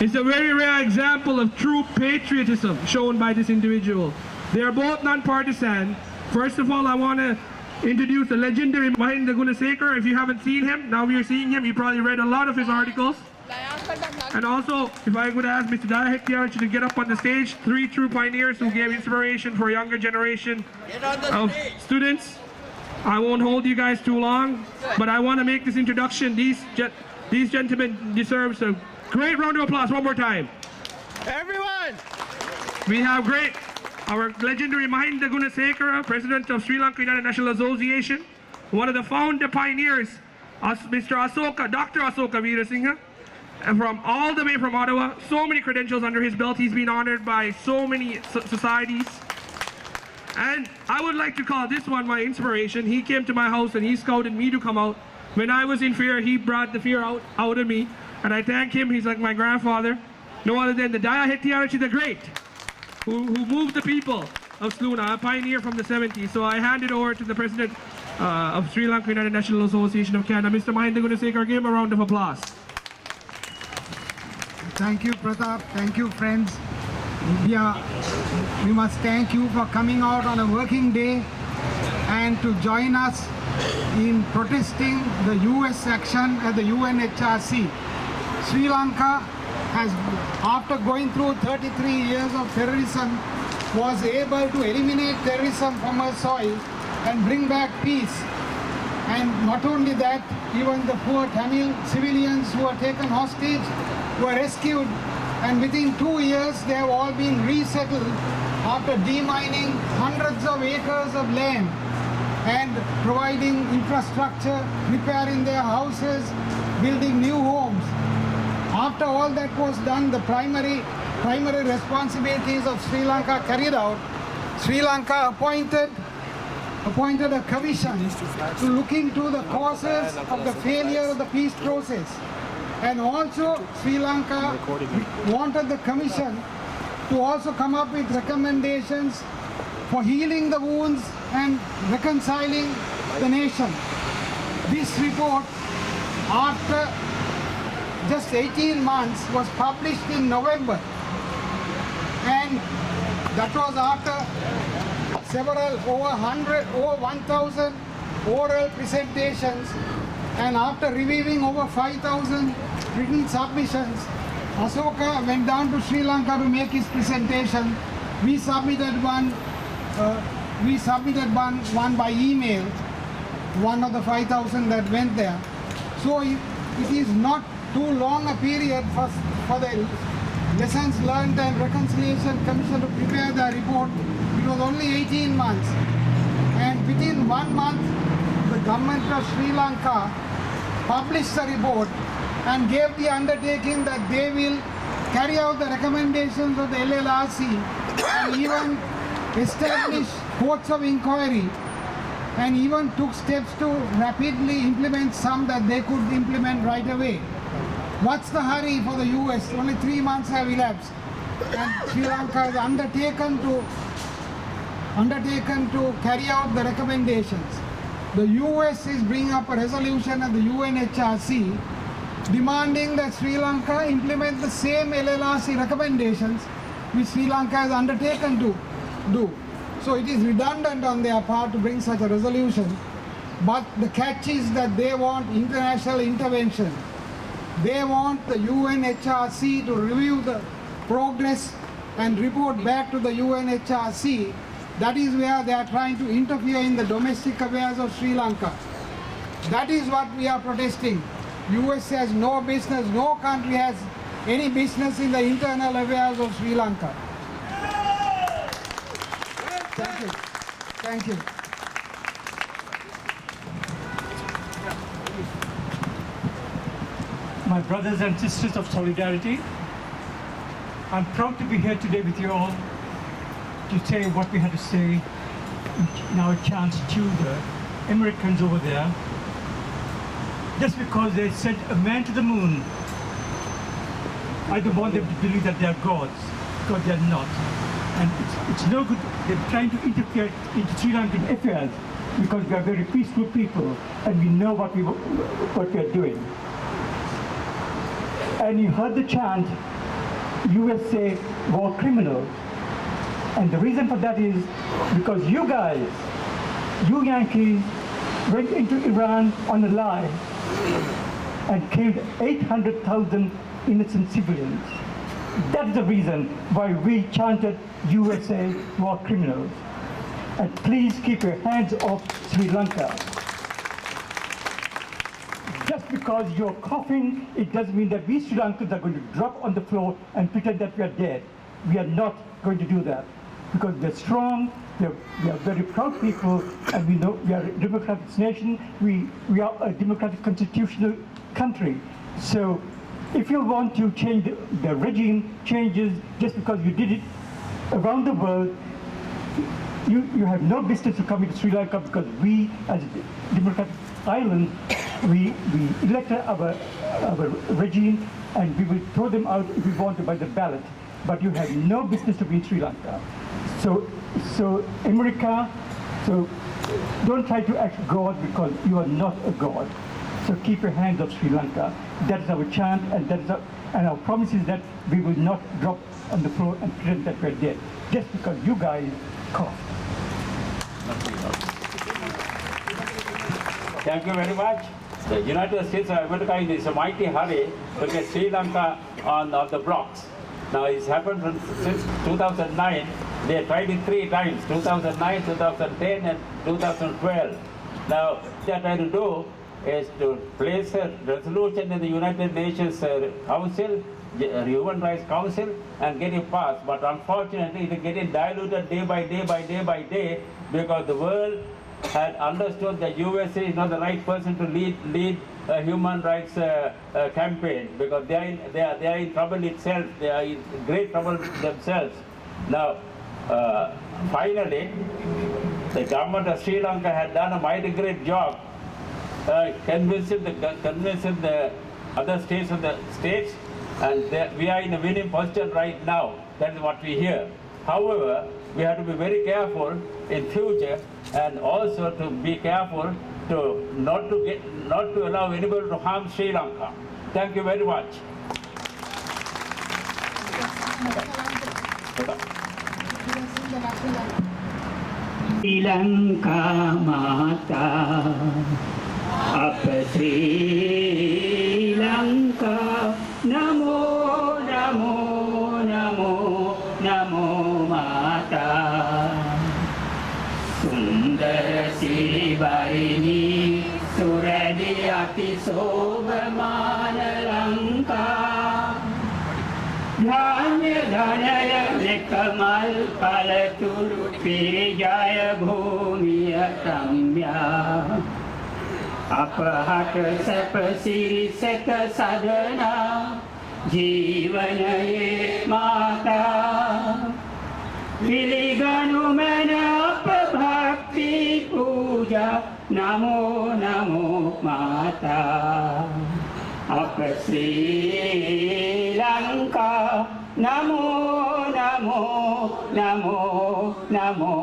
It's a very rare example of true patriotism shown by this individual. They are both non-partisan. First of all, I want to introduce the legendary Mahinda Gunasekera. If you haven't seen him, now you're seeing him. You probably read a lot of his articles. And also, if I could ask Mr. Daya Hettiarachchi to get up on the stage, 3 true pioneers who gave inspiration for a younger generation of students. I won't hold you guys too long, but I want to make this introduction. These gentlemen deserve a great round of applause one more time. Everyone! We have our legendary Mahinda Gunasekera, President of Sri Lanka United National Association, one of the founder pioneers, Dr. Asoka Weerasinghe, and from all the way from Ottawa, so many credentials under his belt. He's been honored by so many societies. And I would like to call this one my inspiration. He came to my house and he scouted me to come out. When I was in fear, he brought the fear out of me. And I thank him. He's like my grandfather. No other than the Daya Hettiarachchi the Great, who moved the people of SLUNA, a pioneer from the 70s. So I hand it over to the President of Sri Lanka United National Association of Canada, Mr. Mahinda Gunasekera. Give him a round of applause. Thank you, Pratap. Thank you, friends. We must thank you for coming out on a working day and to join us in protesting the US action at the UNHRC. Sri Lanka has, after going through 33 years of terrorism, was able to eliminate terrorism from her soil and bring back peace. And not only that, even the poor Tamil civilians who were taken hostage were rescued, and within 2 years they have all been resettled after demining hundreds of acres of land and providing infrastructure, repairing their houses, building new homes. After all that was done, the primary responsibilities of Sri Lanka carried out, Sri Lanka appointed a commission to look into the causes of the failure of the peace process. And also Sri Lanka wanted the commission to also come up with recommendations for healing the wounds and reconciling the nation. This report, after just 18 months, was published in November. And that was after over 1,000 oral presentations, and after reviewing over 5,000 written submissions, Asoka went down to Sri Lanka to make his presentation. We submitted one by email, one of the 5,000 that went there. So it is not too long a period for the Lessons Learned and Reconciliation Commission to prepare the report. It was only 18 months. And within 1 month, the government of Sri Lanka published the report and gave the undertaking that they will carry out the recommendations of the LLRC and even establish courts of inquiry, and even took steps to rapidly implement some that they could implement right away. What's the hurry for the US? Only 3 months have elapsed, and Sri Lanka has undertaken to carry out the recommendations. The US is bringing up a resolution at the UNHRC demanding that Sri Lanka implement the same LLRC recommendations which Sri Lanka has undertaken to do. So it is redundant on their part to bring such a resolution. But the catch is that they want international intervention. They want the UNHRC to review the progress and report back to the UNHRC. That is where they are trying to interfere in the domestic affairs of Sri Lanka. That is what we are protesting. US has no business, no country has any business in the internal affairs of Sri Lanka. Thank you. Thank you. My brothers and sisters of solidarity, I'm proud to be here today with you all to say what we had to say in our chance to the Americans over there. Just because they sent a man to the moon, I don't want them to believe that they are gods, because they are not. And it's no good. They're trying to interfere into Sri Lankan affairs because we are very peaceful people and we know what we are doing. And you heard the chant, USA war criminals. And the reason for that is because you guys, you Yankees, went into Iran on a lie and killed 800,000 innocent civilians. That's the reason why we chanted USA war criminals. And please keep your hands off Sri Lanka. Just because you're coughing, it doesn't mean that we Sri Lankans are going to drop on the floor and pretend that we are dead. We are not going to do that because we're strong, we are very proud people, and we know we are a democratic nation, we are a democratic constitutional country. So if you want to change the regime changes just because you did it around the world, you have no business to come into Sri Lanka because we, as a democratic island, we elected our regime and we will throw them out if we want to by the ballot. But you have no business to be in Sri Lanka. So America, so don't try to act God because you are not a God. So keep your hands off Sri Lanka. That is our chant, and our promise is that we will not drop on the floor and pretend that we're dead, just because you guys coughed. Thank you very much. The United States of America is a mighty hurry to get Sri Lanka on the blocks. Now it's happened since 2009. They tried it 3 times, 2009, 2010 and 2012. Now what they are trying to do is to place a resolution in the United Nations Council, Human Rights Council, and get it passed. But unfortunately it is getting diluted day by day because the world had understood that USA is not the right person to lead a human rights campaign because they are in trouble itself. They are in great trouble themselves. Now, finally, the government of Sri Lanka had done a mighty great job convincing the other states of the states, and we are in a winning position right now. That is what we hear. However, we have to be very careful in future, and also to be careful to not to allow anybody to harm Sri Lanka. Thank you very much. Sri Lanka Mata, Apa Sri Lanka, Namo Namo Namo Namo Mata, Sundara Sivarini, Suradi Ati Sobhamana Lanka, Dhanya Dhanaya Nekamal Palaturu Pirijaya Bhumiya Tamya, Apahata Sapasiri Seta Sadhana, Jivanaye Mata, Viliganu Mana Bhakti Puja, Namo Namo Mata, Apa Sri Lanka, Namo Namo Namo Namo